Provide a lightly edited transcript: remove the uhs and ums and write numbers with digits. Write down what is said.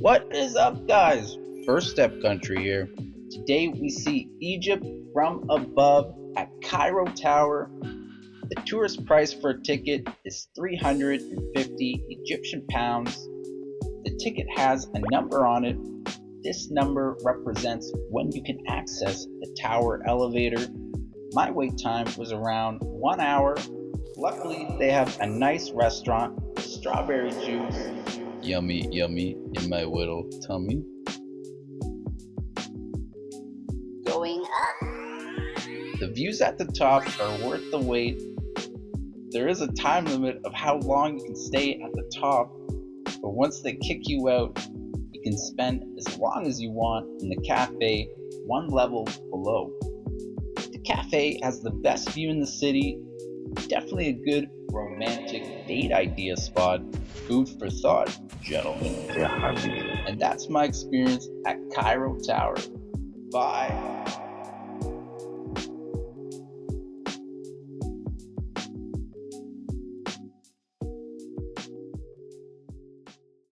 What is up, guys? First Step Country here. Today we see Egypt from above at Cairo Tower. The tourist price for a ticket is 350 Egyptian pounds. The ticket has a number on it. This number represents when you can access the tower elevator. My wait time was around 1 hour. Luckily, they have a nice restaurant, strawberry juice. Yummy, yummy in my little tummy. Going up. The views at the top are worth the wait. There is a time limit of how long you can stay at the top, but once they kick you out, you can spend as long as you want in the cafe one level below. The cafe has the best view in the city. Definitely a good romantic date idea spot. Food for thought, gentlemen. And that's my experience at Cairo Tower. Bye.